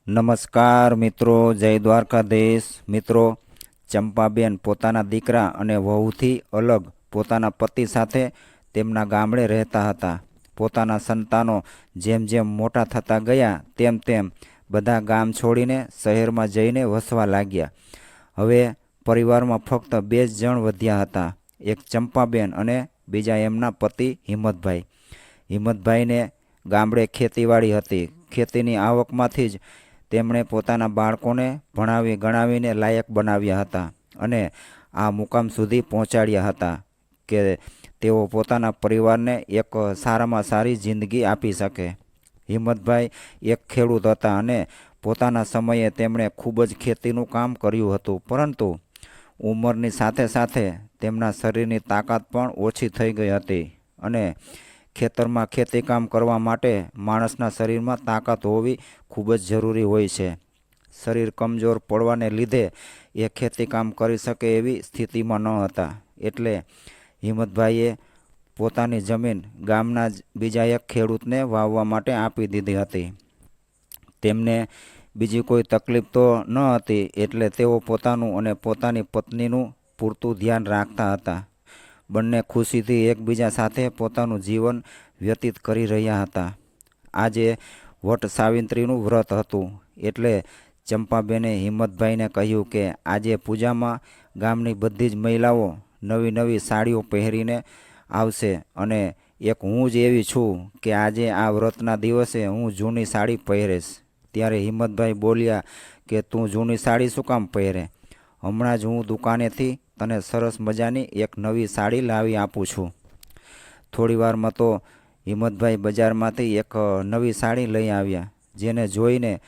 નમસ્કાર મિત્રો, જય દ્વારકાધીશ મિત્રો। ચંપાબેન પોતાના દીકરા અને વહુથી અલગ પોતાના પતિ સાથે તેમના ગામડે રહેતા હતા। પોતાના સંતાનો જેમ જેમ મોટા થતા ગયા તેમ તેમ બધા ગામ છોડીને શહેરમાં જઈને વસવા લાગ્યા। હવે પરિવારમાં ફક્ત 2 જ જણ વધ્યા હતા, એક ચંપાબેન અને બીજા એમના પતિ હિંમતભાઈ। હિંમતભાઈને ગામડે ખેતીવાડી હતી। ખેતીની આવકમાંથી જ તેમણે પોતાના બાળકોને ભણાવી ગણાવીને લાયક બનાવ્યા હતા અને આ મુકામ સુધી પહોંચાડ્યા હતા કે તેઓ પોતાના પરિવારને એક સારામાં સારી જિંદગી આપી શકે। હિંમતભાઈ એક ખેડૂત હતા અને પોતાના સમયે તેમણે ખૂબ જ ખેતીનું કામ કર્યું હતું, પરંતુ ઉંમરની સાથે સાથે તેમના શરીરની તાકાત પણ ઓછી થઈ ગઈ હતી અને ખેતરમાં ખેતીકામ કરવા માટે માણસના શરીરમાં તાકાત હોવી ખૂબ જ જરૂરી હોય છે। શરીર કમજોર પડવાને લીધે એ ખેતીકામ કરી શકે એવી સ્થિતિમાં ન હતા, એટલે હિંમતભાઈએ પોતાની જમીન ગામના જ બીજા એક ખેડૂતને વાવવા માટે આપી દીધી હતી। તેમને બીજી કોઈ તકલીફ તો ન હતી, એટલે તેઓ પોતાનું અને પોતાની પત્નીનું પૂરતું ધ્યાન રાખતા હતા। બંને ખુશીથી એકબીજા સાથે પોતાનું જીવન વ્યતીત કરી રહ્યા હતા। આજે વટ સાવિત્રીનું વ્રત હતું, એટલે ચંપાબેને હિંમતભાઈને કહ્યું કે આજે પૂજામાં ગામની બધી જ મહિલાઓ નવી નવી સાડીઓ પહેરીને આવશે અને એક હું જ એવી છું કે આજે આ વ્રતના દિવસે હું જૂની સાડી પહેરીશ। ત્યારે હિંમતભાઈ બોલ્યા કે તું જૂની સાડી શું કામ પહેરે? હમણાં જ હું દુકાનેથી તને સરસ મજાની એક નવી સાડી લાવી આપું છું। થોડી વારમાં તો હિંમતભાઈ બજારમાંથી એક નવી સાડી લઈ આવ્યા, જેને જોઈને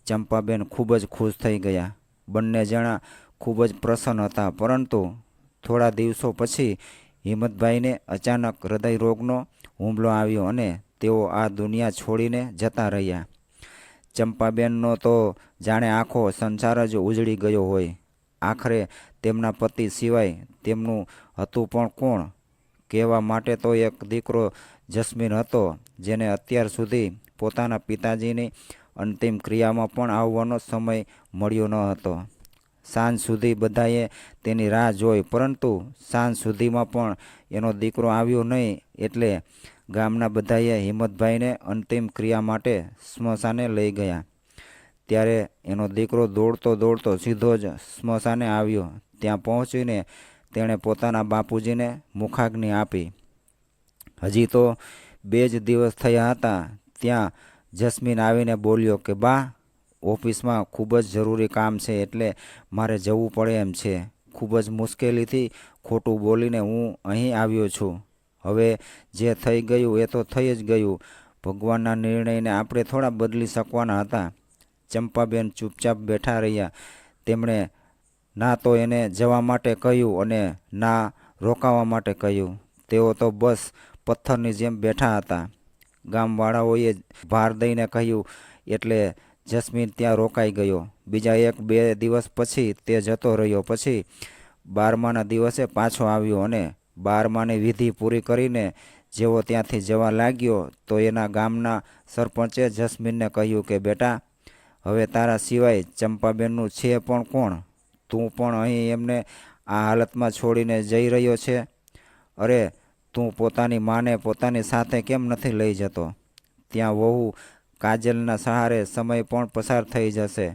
ચંપાબેન ખૂબ જ ખુશ થઈ ગયા। બંને જણા ખૂબ જ પ્રસન્ન હતા, પરંતુ થોડા દિવસો પછી હિંમતભાઈને અચાનક હૃદય રોગનો હુમલો આવ્યો અને તેઓ આ દુનિયા છોડીને જતા રહ્યા। ચંપાબેનનો તો જાણે આખો સંસાર જ ઉજળી ગયો હોય। આખરે તેમના પતિ સિવાય તેમનું હતું પણ કોણ? કહેવા માટે તો એક દીકરો જસ્મીન હતો, જેને અત્યાર સુધી પોતાના પિતાજીની અંતિમ ક્રિયામાં પણ આવવાનો સમય મળ્યો ન હતો। સાંજ સુધી બધાએ તેની રાહ જોઈ, પરંતુ સાંજ સુધીમાં પણ એનો દીકરો આવ્યો નહીં, એટલે ગામના બધાએ હિંમતભાઈને અંતિમ ક્રિયા માટે સ્મશાને લઈ ગયા। ત્યારે એનો દીકરો દોડતો દોડતો સીધો જ સ્મશાને આવ્યો। ત્યાં પહોંચીને તેણે પોતાના બાપુજીને મુખાગ્નિ આપી। હજી તો 2 જ દિવસ થયા હતા, ત્યાં જસ્મીન આવીને બોલ્યો કે બા, ઓફિસમાં ખૂબ જ જરૂરી કામ છે, એટલે મારે જવું પડે એમ છે। ખૂબ જ મુશ્કેલીથી ખોટું બોલીને હું અહીં આવ્યો છું। હવે જે થઈ ગયું એ તો થઈ જ ગયું। ભગવાનના નિર્ણયને આપણે થોડા બદલી શકવાના હતા। ચંપાબેન ચૂપચાપ બેઠા રહ્યા। તેમણે ના તો એને જવા માટે કહ્યું અને ના રોકાવા માટે કહ્યું। તેઓ તો બસ પથ્થરની જેમ બેઠા હતા। ગામવાળાઓએ ભાર દઈને કહ્યું એટલે જસ્મીન ત્યાં રોકાઈ ગયો। બીજા 1-2 દિવસ પછી તે જતો રહ્યો। પછી 12માના દિવસે પાછો આવ્યો અને 12માની વિધિ પૂરી કરીને જેવો ત્યાંથી જવા લાગ્યો, તો એના ગામના સરપંચે જસ્મીનને કહ્યું કે બેટા, હવે તારા સિવાય ચંપાબેનનું છે પણ કોણ? તું પણ અહીં એમને આ હાલતમાં છોડીને જઈ રહ્યો છે? અરે, તું પોતાની માને પોતાની સાથે કેમ નથી લઈ જતો? ત્યાં વહુ કાજલના સહારે સમય પણ પસાર થઈ જશે।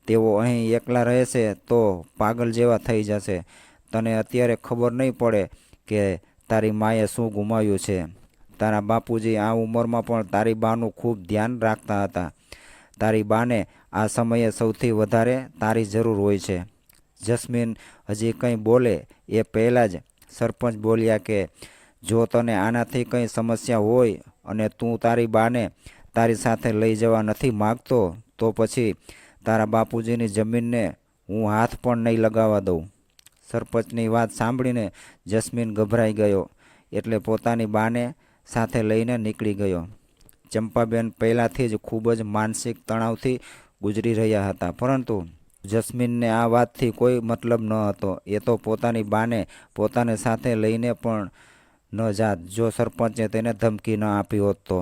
તેઓ અહીં એકલા રહેશે તો પાગલ જેવા થઈ જશે। તને અત્યારે ખબર નહીં પડે કે તારી માએ શું ગુમાવ્યું છે। તારા બાપુજી આ ઉંમરમાં પણ તારી બાનું ખૂબ ધ્યાન રાખતા હતા। તારી બાને આ સમયે સૌથી વધારે તારી જરૂર હોય છે। જસ્મીન હજી કંઈ બોલે એ પહેલાં જ સરપંચ બોલ્યા કે જો તને આનાથી કંઈ સમસ્યા હોય અને તું તારી બાને તારી સાથે લઈ જવા નથી માગતો, તો પછી તારા બાપુજીની જમીનને હું હાથ પણ નહીં લગાવવા દઉં। સરપંચની વાત સાંભળીને જસ્મીન ગભરાઈ ગયો, એટલે પોતાની બાને સાથે લઈને નીકળી ગયો। ચંપાબેન પહેલાંથી જ ખૂબ જ માનસિક તણાવથી ગુજરી રહ્યા હતા, પરંતુ જસ્મીનને આ વાતથી કોઈ મતલબ ન હતો। એ તો પોતાની બાને પોતાની સાથે લઈને પણ ન જાત, જો સરપંચે તેને ધમકી ન આપી હોત તો।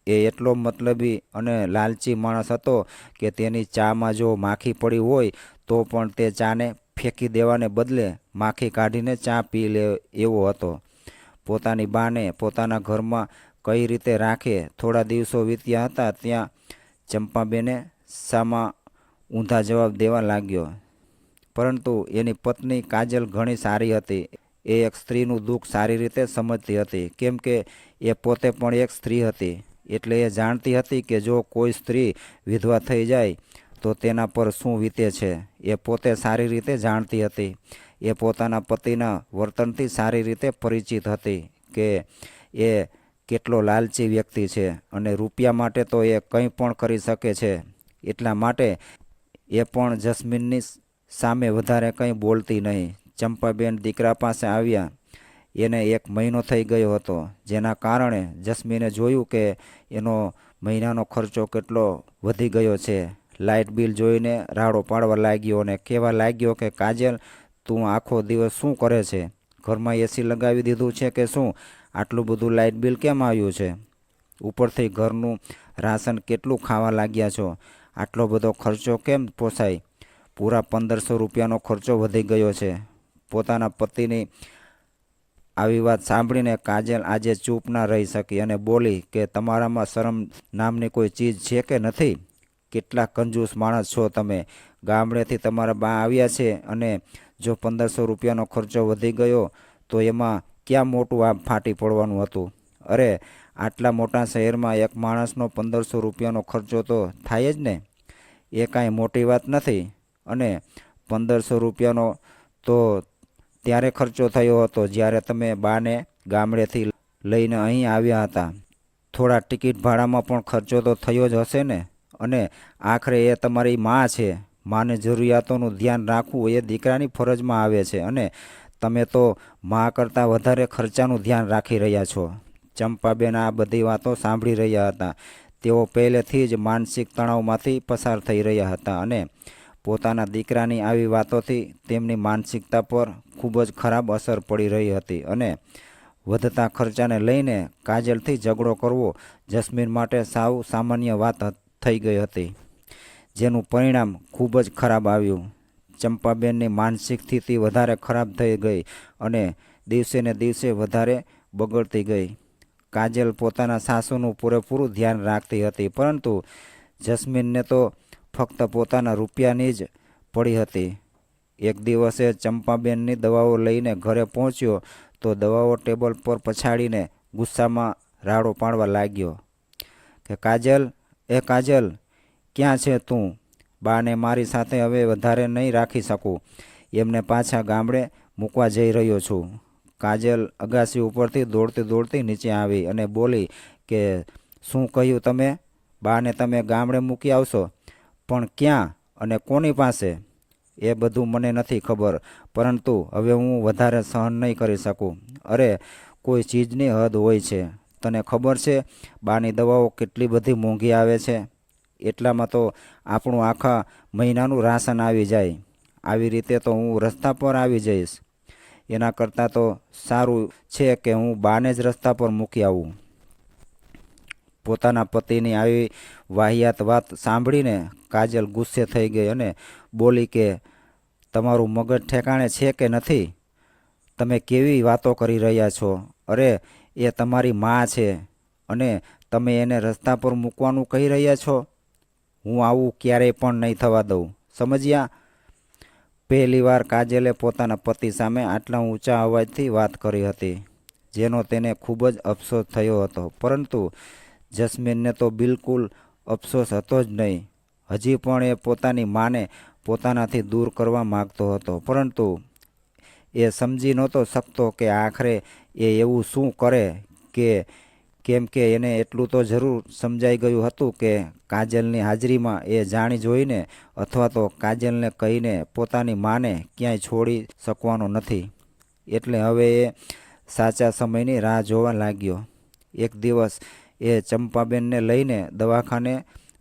એ એટલો મતલબી અને લાલચી માણસ હતો કે તેની ચામાં જો માખી પડી હોય તો પણ તે ચાને ફેંકી દેવાને બદલે માખી કાઢીને ચા પી લે એવો હતો. પોતાની બાને પોતાના ઘરમાં કઈ રીતે રાખે થોડા દિવસો વીત્યા હતા ત્યાં ચંપાબેને સામા ઊંધા જવાબ દેવા લાગ્યો. પરંતુ એની પત્ની કાજલ ઘણી સારી હતી. એ એક સ્ત્રીનું દુઃખ સારી રીતે સમજતી હતી, કેમ કે એ પોતે પણ એક સ્ત્રી હતી. એટલે એ જાણતી હતી કે જો કોઈ સ્ત્રી વિધવા થઈ જાય તો તેના પર શું વીતે છે. એ પોતે સારી રીતે જાણતી હતી. એ પોતાના પતિના વર્તનથી સારી રીતે પરિચિત હતી કે એ કેટલો લાલચી વ્યક્તિ છે અને રૂપિયા માટે તો એ કંઈ પણ કરી શકે છે. એટલા માટે એ પણ જસ્મીનની સામે વધારે કંઈ બોલતી નહીં. ચંપાબેન દીકરા પાસે આવ્યા. એને 1 મહિનો થઈ ગયો હતો, જેના કારણે જસ્મીને જોયું કે એનો મહિનાનો ખર્ચો કેટલો વધી ગયો છે. લાઇટ બિલ જોઈને રાડો પાડવા લાગ્યો અને કહેવા લાગ્યો કે કાજલ, તું આખો દિવસ શું કરે છે? ઘરમાં એસી લગાવી દીધું છે કે શું? આટલું બધું લાઇટ બિલ કેમ આવ્યું છે? ઉપરથી ઘરનું રાશન કેટલું ખાવા લાગ્યા છો? આટલો બધો ખર્ચો કેમ પોસાય? પૂરા 1500 રૂપિયાનો ખર્ચો વધી ગયો છે. પોતાના પતિની આવી વાત સાંભળીને કાજલ આજે ચૂપ ના રહી શકી અને બોલી કે તમારામાં શરમ નામની કોઈ ચીજ છે કે નથી? કેટલા કંજૂસ માણસ છો તમે. ગામડેથી તમારા બા આવ્યા છે અને જો 1500 રૂપિયાનો ખર્ચો વધી ગયો તો એમાં ક્યાં મોટું આ ફાટી પડવાનું હતું? અરે, આટલા મોટા શહેરમાં એક માણસનો 1500 રૂપિયાનો ખર્ચો તો થાય જ ને. એ કાંઈ મોટી વાત નથી. અને 1500 રૂપિયાનો તો ત્યારે ખર્ચો થયો હતો જ્યારે તમે બાને ગામડેથી લઈને અહીં આવ્યા હતા. થોડા ટિકિટ ભાડામાં પણ ખર્ચો તો થયો જ હશે ને. અને આખરે એ તમારી માં છે. માની જરૂરિયાતોનું ધ્યાન રાખવું એ દીકરાની ફરજમાં આવે છે અને તમે તો માં કરતાં વધારે ખર્ચાનું ધ્યાન રાખી રહ્યા છો. ચંપાબેન આ બધી વાતો સાંભળી રહ્યા હતા. તેઓ પહેલેથી જ માનસિક તણાવમાંથી પસાર થઈ રહ્યા હતા અને પોતાના દીકરાની આવી વાતોથી તેમની માનસિકતા પર ખૂબ જ ખરાબ અસર પડી રહી હતી અને વધતા ખર્ચાને લઈને કાજલથી ઝઘડો કરવો જસ્મીન માટે સાવ સામાન્ય વાત થઈ ગઈ હતી, જેનું પરિણામ ખૂબ જ ખરાબ આવ્યું. ચંપાબેનની માનસિક સ્થિતિ વધારે ખરાબ થઈ ગઈ અને દિવસે ને દિવસે વધારે બગડતી ગઈ. કાજલ પોતાના સાસુનું પૂરેપૂરું ધ્યાન રાખતી હતી, પરંતુ જસ્મીનને તો ફક્ત પોતાના રૂપિયાની જ પડી હતી. એક દિવસે ચંપાબેનની દવાઓ લઈને ઘરે પહોંચ્યો તો દવાઓ ટેબલ પર પછાડીને ગુસ્સામાં રાડો પાડવા લાગ્યો કે કાજલ, એ કાજલ, ક્યાં છે તું? બાને મારી સાથે હવે વધારે નહીં રાખી શકું. એમને પાછા ગામડે મૂકવા જઈ રહ્યો છું. કાજલ અગાસી ઉપરથી દોડતી દોડતી નીચે આવી અને બોલી કે શું કહ્યું તમે? બાને તમે ગામડે મૂકી આવશો? પણ ક્યાં અને કોની પાસે? એ બધું મને નથી ખબર, પરંતુ હવે હું વધારે સહન નહીં કરી શકું. અરે, કોઈ ચીજની હદ હોય છે. તને ખબર છે બાની દવાઓ કેટલી બધી મોંઘી આવે છે? એટલામાં તો આપણું આખા મહિનાનું રાશન આવી જાય. આવી રીતે તો હું રસ્તા પર આવી જઈશ. એના કરતાં તો સારું છે કે હું બાને જ રસ્તા પર મૂકી આવું. પોતાના પતિની આવી વાહિયાત વાત સાંભળીને કાજલ ગુસ્સે થઈ ગઈ અને બોલી કે તમારું મગજ ઠેકાણે છે કે નથી? તમે કેવી વાતો કરી રહ્યા છો? અરે, એ તમારી માં છે અને તમે એને રસ્તા પર મૂકવાનું કહી રહ્યા છો? હું આવું ક્યારેય પણ નહીં થવા દઉં, સમજ્યા? પહેલીવાર કાજલે પોતાના પતિ સામે આટલા ઊંચા અવાજથી વાત કરી હતી, જેનો તેને ખૂબ જ અફસોસ થયો હતો. પરંતુ જસ્મીનને તો બિલકુલ અફસોસ હતો જ નહીં. હજી પણ એ પોતાની માને પોતાનાથી દૂર કરવા માગતો હતો, પરંતુ એ સમજી નહોતો શકતો કે આખરે એ એવું શું કરે કે કેમ કે એને એટલું તો જરૂર સમજાઈ ગયું હતું કે કાજલની હાજરીમાં એ જાણી જોઈને અથવા તો કાજલને કહીને પોતાની માને ક્યાંય છોડી શકવાનો નથી. એટલે હવે એ સાચા સમયની રાહ જોવા લાગ્યો. એક દિવસ એ ચંપાબેનને લઈને દવાખાને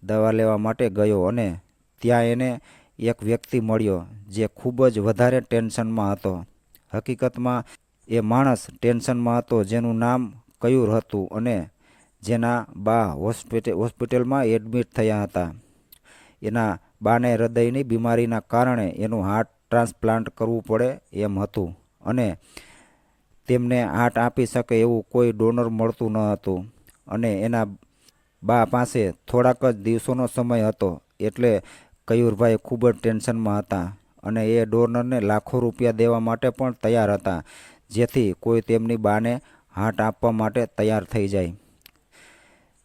દવા લેવા માટે ગયો અને ત્યાં એને એક વ્યક્તિ મળ્યો જે ખૂબ જ વધારે ટેન્શનમાં હતો. હકીકતમાં એ માણસ ટેન્શનમાં હતો જેનું નામ કયુર હતું અને જેના બા હોસ્પિટલમાં એડમિટ થયા હતા. એના બાને હૃદયની બીમારીના કારણે એનું હાર્ટ ટ્રાન્સપ્લાન્ટ કરવું પડે એમ હતું અને તેમને હાર્ટ આપી શકે એવું કોઈ ડોનર મળતું ન હતું અને એના બા પાસે થોડાક જ દિવસોનો સમય હતો. એટલે કયુરભાઈ ખૂબ જ ટેન્શનમાં હતા અને એ ડોનરને લાખો રૂપિયા દેવા માટે પણ તૈયાર હતા, જેથી કોઈ તેમની બાને હાર્ટ આપવા માટે તૈયાર થઈ જાય.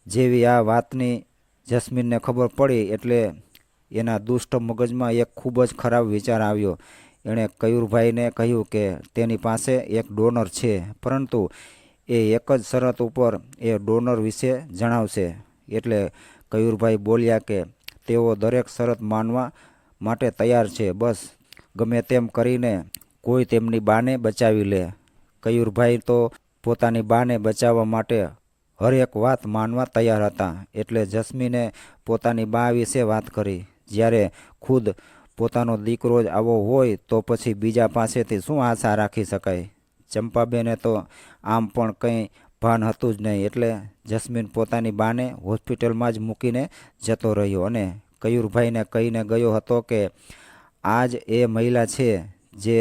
જેવી આ વાતની જસ્મીનને ખબર પડી એટલે એના દુષ્ટ મગજમાં એક ખૂબ જ ખરાબ વિચાર આવ્યો. એણે કયુરભાઈને કહ્યું કે તેની પાસે એક ડોનર છે, પરંતુ એ એક જ શરત ઉપર એ ડોનર વિશે જણાવશે. એટલે કયુરભાઈ બોલ્યા કે તેઓ દરેક શરત માનવા માટે તૈયાર છે, બસ ગમે તેમ કરીને કોઈ તેમની બાને બચાવી લે. કયુરભાઈ તો પોતાની બાને બચાવવા માટે હરેક વાત માનવા તૈયાર હતા. એટલે જસ્મીને પોતાની બા વિશે વાત કરી. જ્યારે ખુદ પોતાનો દીકરો જ આવો હોય તો પછી બીજા પાસેથી શું આશા રાખી શકાય. ચંપાબેને તો આમ પણ કંઈ ભાન હતું જ નહીં. એટલે જસ્મીન પોતાની બાને હોસ્પિટલમાં જ મૂકીને જતો રહ્યો અને કયુરભાઈને કહીને ગયો હતો કે આજ એ મહિલા છે જે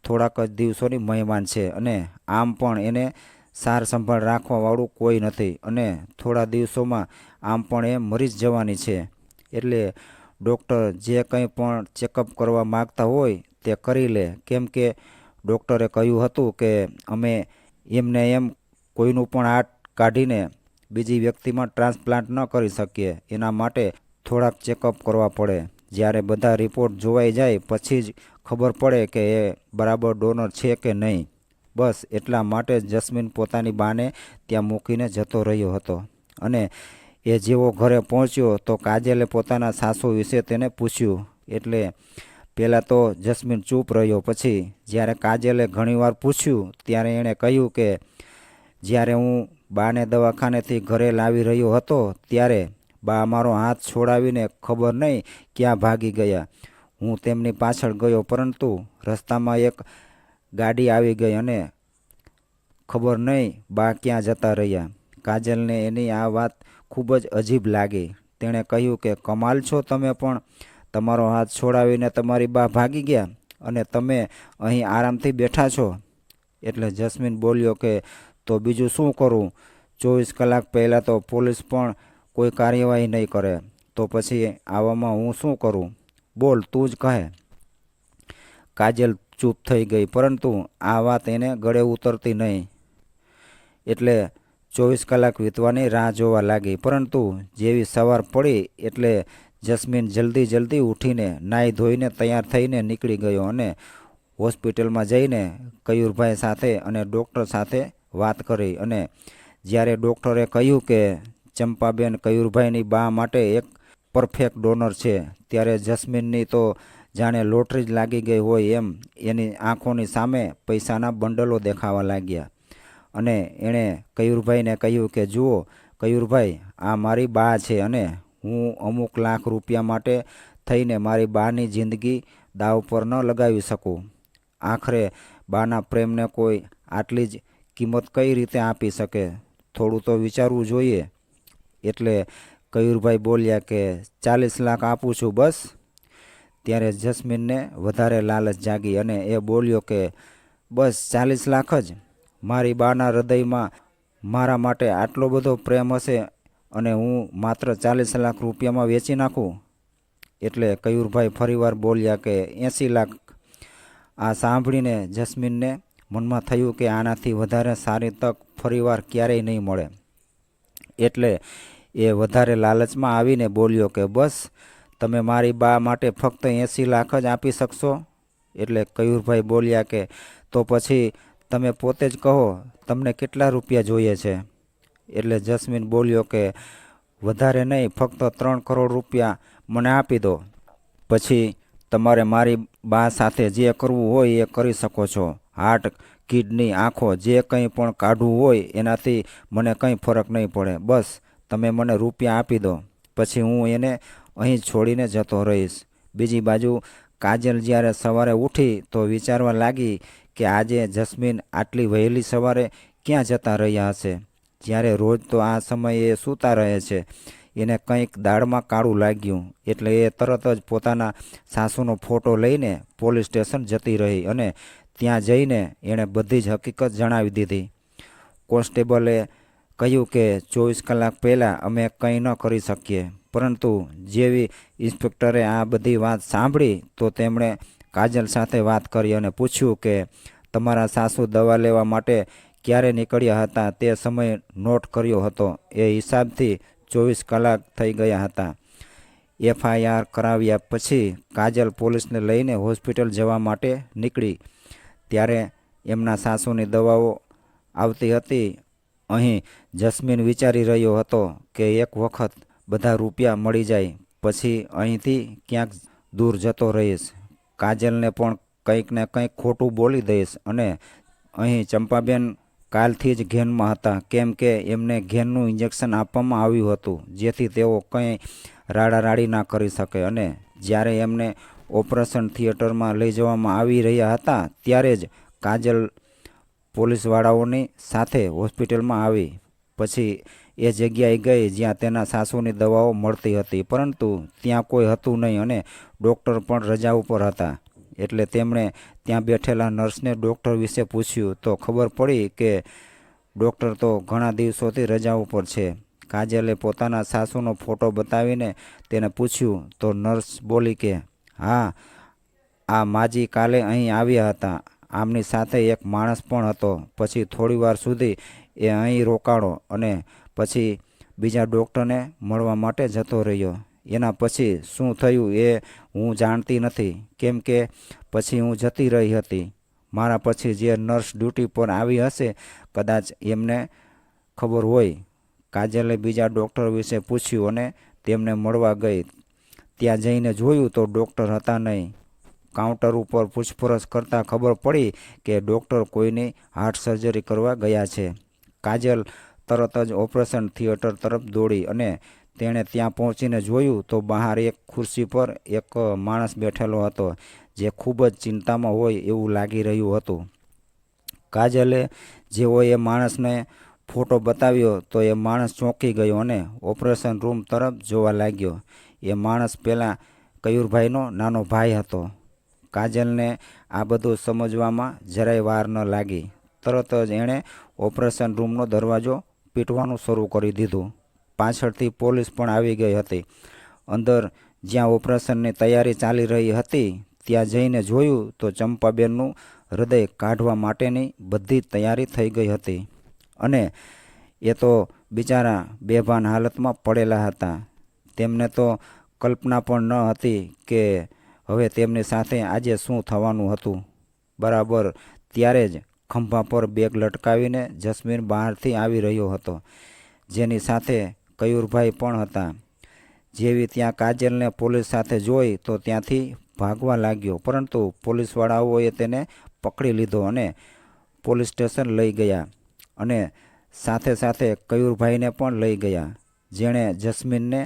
થોડાક જ દિવસોની મહેમાન છે અને આમ પણ એને સાર સંભાળ રાખવાવાળું કોઈ નથી અને થોડા દિવસોમાં આમ પણ એ મરી જ જવાની છે. એટલે ડૉક્ટર જે કંઈ પણ ચેકઅપ કરવા માગતા હોય તે કરી લે, કેમ કે ડૉક્ટરે કહ્યું હતું કે અમે એમને એમ કોઈનું પણ હાર્ટ કાઢીને બીજી વ્યક્તિમાં ટ્રાન્સપ્લાન્ટ ન કરી શકીએ. એના માટે થોડાક ચેકઅપ કરવા પડે. જ્યારે બધા રિપોર્ટ જોવાઈ જાય પછી જ ખબર પડે કે એ બરાબર ડોનર છે કે નહીં. બસ એટલા માટે જ જસ્મીન પોતાની બાને ત્યાં મૂકીને જતો રહ્યો હતો અને એ જેવો ઘરે પહોંચ્યો તો કાજલે પોતાના સાસુ વિશે તેને પૂછ્યું. એટલે પહેલાં તો જસ્મીન ચૂપ રહ્યો. પછી જ્યારે કાજલે ઘણીવાર પૂછ્યું ત્યારે એણે કહ્યું કે જ્યારે હું બાને દવાખાનેથી ઘરે લાવી રહ્યો હતો ત્યારે બા મારો હાથ છોડાવીને ખબર નહીં ક્યાં ભાગી ગયા. હું તેમની પાછળ ગયો, પરંતુ રસ્તામાં એક ગાડી આવી ગઈ અને ખબર નહીં બા ક્યાં જતા રહ્યા. કાજલને એની આ વાત ખૂબ જ અજીબ લાગી. તેણે કહ્યું કે કમાલ છો તમે પણ, તમારો હાથ છોડાવીને તમારી બા ભાગી ગયા અને તમે અહીં આરામથી બેઠા છો. એટલે જસ્મીન બોલ્યો કે તો બીજું શું કરું? 24 કલાક પહેલાં તો પોલીસ પણ કોઈ કાર્યવાહી નહીં કરે, તો પછી આવામાં હું શું કરું? બોલ, તું જ કહે. કાજલ ચૂપ થઈ ગઈ, પરંતુ આ વાત એને ગળે ઉતરતી નહીં. એટલે 24 કલાક વીતવાની રાહ જોવા લાગી. પરંતુ જેવી સવાર પડી એટલે જસ્મીન જલ્દી ઉઠીને નાહી ધોઈને તૈયાર થઈને નીકળી ગયો અને હોસ્પિટલમાં જઈને કયુરભાઈ સાથે અને ડૉક્ટર સાથે વાત કરી. અને જ્યારે ડૉક્ટરે કહ્યું કે ચંપાબેન કયુરભાઈની બા માટે એક પરફેક્ટ ડોનર છે, ત્યારે જસ્મીનની તો જાણે લોટરી જ લાગી ગઈ હોય એમ એની આંખોની સામે પૈસાના બંડલો દેખાવા લાગ્યા. અને એણે કયુરભાઈને કહ્યું કે જુઓ કયુરભાઈ, આ મારી બા છે અને હું અમુક લાખ રૂપિયા માટે થઈને મારી બાની જિંદગી દાવ પર ન લગાવી શકું. આખરે બાના પ્રેમને કોઈ આટલી જ કિંમત કઈ રીતે આપી શકે? થોડું તો વિચારવું જોઈએ. એટલે કયુરભાઈ બોલ્યા કે 40 લાખ આપું છું બસ. ત્યારે જસ્મીનને વધારે લાલચ જાગી અને એ બોલ્યો કે બસ 40 લાખ જ? મારી બાના હૃદયમાં મારા માટે આટલો બધો પ્રેમ હશે અને હું માત્ર 40 લાખ રૂપિયામાં વેચી નાખું? એટલે કયુરભાઈ ફરીવાર બોલ્યા કે 80 લાખ. આ સાંભળીને જસ્મીનને મનમાં થયું કે આનાથી વધારે સારી તક ફરીવાર ક્યારેય નહીં મળે. એટલે એ વધારે લાલચમાં આવીને બોલ્યો કે બસ તમે મારી બા માટે ફક્ત 80 લાખ જ આપી શકશો? એટલે કયુરભાઈ બોલ્યા કે તો પછી તમે પોતે જ કહો, તમને કેટલા રૂપિયા જોઈએ છે? એટલે જસ્મીન બોલ્યો કે વધારે નહીં, ફક્ત 3 કરોડ રૂપિયા મને આપી દો. પછી તમારે મારી બા સાથે જે કરવું હોય એ કરી શકો છો. હાર્ટ, કિડની, આંખો, જે કંઈ પણ કાઢવું હોય એનાથી મને કંઈ ફરક નહીં પડે. બસ તમે મને રૂપિયા આપી દો, પછી હું એને અહીં છોડીને જતો રહીશ. બીજી બાજુ કાજલ જ્યારે સવારે ઉઠી તો વિચારવા લાગી કે આજે જસ્મીન આટલી વહેલી સવારે ક્યાં જતા રહ્યા હશે. જ્યારે રોજ તો આ સમયે સૂતા રહે છે. એને કંઈક દાળમાં કાળું લાગ્યું એટલે એ તરત જ પોતાના સાસુનો ફોટો લઈને પોલીસ સ્ટેશન જતી રહી અને ત્યાં જઈને એણે બધી જ હકીકત જણાવી દીધી. કોન્સ્ટેબલે કહ્યું કે 24 કલાક પહેલાં અમે કંઈ ન કરી શકીએ, પરંતુ જેવી ઇન્સ્પેક્ટરે આ બધી વાત સાંભળી તો તેમણે કાજલ સાથે વાત કરી અને પૂછ્યું કે તમારા સાસુ દવા લેવા માટે ક્યારે નીકળ્યા હતા તે સમય નોટ કર્યો હતો. એ હિસાબથી 24 કલાક થઈ ગયા હતા. FIR કરાવ્યા પછી કાજલ પોલીસને લઈને હોસ્પિટલ જવા માટે નીકળી. ત્યારે એમના સાસુની દવાઓ આવતી હતી. અહીં જસ્મીન વિચારી રહ્યો હતો કે એક વખત બધા રૂપિયા મળી જાય પછી અહીંથી ક્યાંક દૂર જતો રહીશ. કાજલને પણ કંઈક ને કંઈક ખોટું બોલી દઈશ અને અહીં ચંપાબેન કાલથી જ ઘેનમાં હતા, કેમ કે એમને ઘેનનું ઇન્જેક્શન આપવામાં આવ્યું હતું જેથી તેઓ કંઈ રાડારાડી ના કરી શકે. અને જ્યારે એમને ઓપરેશન થિયેટરમાં લઈ જવામાં આવી રહ્યા હતા ત્યારે જ કાજલ પોલીસવાળાઓની સાથે હોસ્પિટલમાં આવી. પછી એ જગ્યાએ ગઈ જ્યાં તેના સાસુની દવાઓ મળતી હતી, પરંતુ ત્યાં કોઈ હતું નહીં અને ડૉક્ટર પણ રજા ઉપર હતા. એટલે તેમણે ત્યાં બેઠેલા નર્સને ડૉક્ટર વિશે પૂછ્યું તો ખબર પડી કે ડૉક્ટર તો ઘણા દિવસોથી રજા ઉપર છે. કાજલે પોતાના સાસુનો ફોટો બતાવીને તેને પૂછ્યું તો નર્સ બોલી કે હા, આ માજી કાલે અહીં આવ્યા હતા. આમની સાથે એક માણસ પણ હતો. પછી થોડીવાર સુધી એ અહીં રોકાણો અને પછી બીજા ડૉક્ટરને મળવા માટે જતો રહ્યો. એના પછી શું થયું એ હું જાણતી નથી, કેમ કે પછી હું જતી રહી હતી. મારા પછી જે નર્સ ડ્યુટી પર આવી હશે કદાચ એમને ખબર હોય. કાજલે બીજા ડૉક્ટર વિશે પૂછ્યું અને તેમને મળવા ગઈ. ત્યાં જઈને જોયું તો ડૉક્ટર હતા નહીં. કાઉન્ટર ઉપર પૂછપરછ કરતાં ખબર પડી કે ડૉક્ટર કોઈની હાર્ટ સર્જરી કરવા ગયા છે. કાજલ તરત જ ઓપરેશન થિયેટર તરફ દોડી અને તેણે ત્યાં પહોંચીને જોયું તો બહાર એક ખુરશી પર એક માણસ બેઠેલો હતો જે ખૂબ જ ચિંતામાં હોય એવું લાગી રહ્યું હતું. કાજલે જેવો એ માણસને ફોટો બતાવ્યો તો એ માણસ ચોંકી ગયો અને ઓપરેશન રૂમ તરફ જોવા લાગ્યો. એ માણસ પહેલાં કયુરભાઈનો નાનો ભાઈ હતો. કાજલને આ બધું સમજવામાં જરાય વાર ન લાગી. તરત જ એણે ઓપરેશન રૂમનો દરવાજો પીટવાનું શરૂ કરી દીધું. પાછળથી પોલીસ પણ આવી ગઈ હતી. અંદર જ્યાં ઓપરેશનની તૈયારી ચાલી રહી હતી ત્યાં જઈને જોયું તો ચંપાબેનનું હૃદય કાઢવા માટેની બધી તૈયારી થઈ ગઈ હતી અને એ તો બિચારા બેભાન હાલતમાં પડેલા હતા. તેમને તો કલ્પના પણ ન હતી કે હવે તેમની સાથે આજે શું થવાનું હતું. બરાબર ત્યારે જ ખંભા પર બેગ લટકાવીને જસ્મીન બહારથી આવી રહ્યો હતો, જેની સાથે કયુરભાઈ પણ હતા. જેવી ત્યાં કાજલને પોલીસ સાથે જોઈ તો ત્યાંથી ભાગવા લાગ્યો, પરંતુ પોલીસવાળાઓએ તેને પકડી લીધો અને પોલીસ સ્ટેશન લઈ ગયા અને સાથે સાથે કયુરભાઈને પણ લઈ ગયા, જેણે જસ્મીનને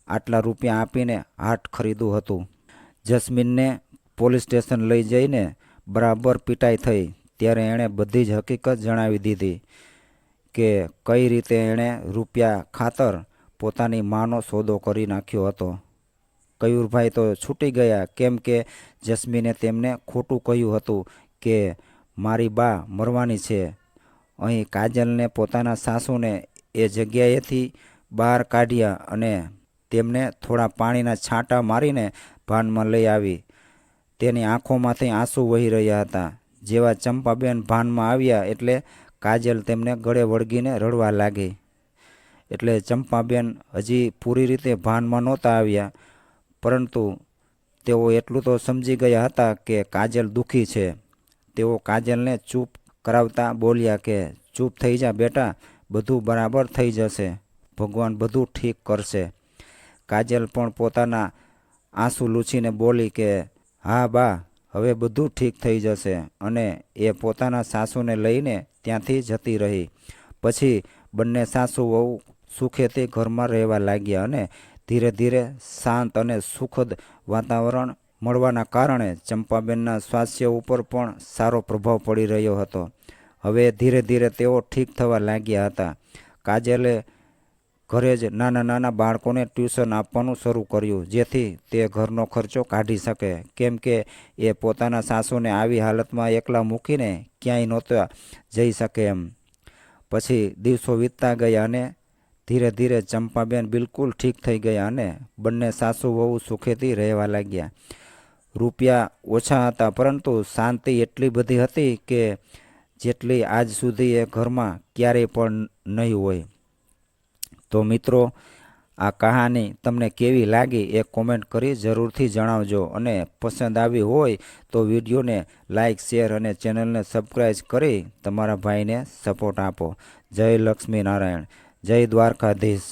આટલા રૂપિયા આપીને હાર્ટ ખરીદ્યું હતું. જસ્મીનને પોલીસ સ્ટેશન લઈ જઈને બરાબર પીટાઈ થઈ ત્યારે એણે બધી જ હકીકત જણાવી દીધી કે કઈ રીતે એણે રૂપિયા ખાતર પોતાની માનો સોદો કરી નાખ્યો હતો. કયુરભાઈ તો છૂટી ગયા, કેમ કે જસ્મીને તેમને ખોટું કહ્યું હતું કે મારી બા મરવાની છે. અહીં કાજલને પોતાના સાસુને એ જગ્યાએથી બહાર કાઢ્યા અને તેમને થોડા પાણીના છાંટા મારીને ભાનમાં લઈ આવી. તેની આંખોમાંથી આંસુ વહી રહ્યા હતા. જેવા ચંપાબેન ભાનમાં આવ્યા એટલે કાજલ તેમને ગળે વળગીને રડવા લાગી. એટલે ચંપાબેન હજી પૂરી રીતે ભાનમાં નહોતા આવ્યા, પરંતુ તેઓ એટલું તો સમજી ગયા હતા કે કાજલ દુઃખી છે. તેઓ કાજલને ચૂપ કરાવતા બોલ્યા કે ચૂપ થઈ જા બેટા, બધું બરાબર થઈ જશે, ભગવાન બધું ઠીક કરશે. કાજલ પણ પોતાના આંસુ લૂછીને બોલી કે હા બા, હવે બધું ઠીક થઈ જશે અને એ પોતાના સાસુને લઈને ત્યાંથી જતી રહી. પછી બંને સાસુ વહુ સુખેથી ઘરમાં રહેવા લાગ્યા અને ધીરે ધીરે શાંત અને સુખદ વાતાવરણ મળવાના કારણે ચંપાબેનના સ્વાસ્થ્ય ઉપર પણ સારો પ્રભાવ પડી રહ્યો હતો. હવે ધીરે ધીરે તેઓ ઠીક થવા લાગ્યા હતા. કાજલે ઘરે જ નાના નાના બાળકોને ટ્યુશન આપવાનું શરૂ કર્યું, જેથી તે ઘરનો ખર્ચો કાઢી શકે, કેમ કે એ પોતાના સાસુને આવી હાલતમાં એકલા મૂકીને ક્યાંય નહોતા જઈ શકે એમ. પછી દિવસો વીતતા ગયા અને ધીરે ધીરે ચંપાબેન બિલકુલ ઠીક થઈ ગયા અને બંને સાસુ વહુ સુખેથી રહેવા લાગ્યા. રૂપિયા ઓછા હતા, પરંતુ શાંતિ એટલી બધી હતી કે જેટલી આજ સુધી એ ઘરમાં ક્યારેય પણ નહીં હોય. તો મિત્રો, આ કહાની તમને કેવી લાગી એ કોમેન્ટ કરી જરૂરથી જણાવજો, અને પસંદ આવી હોય તો વિડીયોને લાઇક, શેર અને ચેનલને સબસ્ક્રાઈબ કરી તમારા ભાઈને સપોર્ટ આપો. જય લક્ષ્મી નારાયણ, જય દ્વારકાધીશ.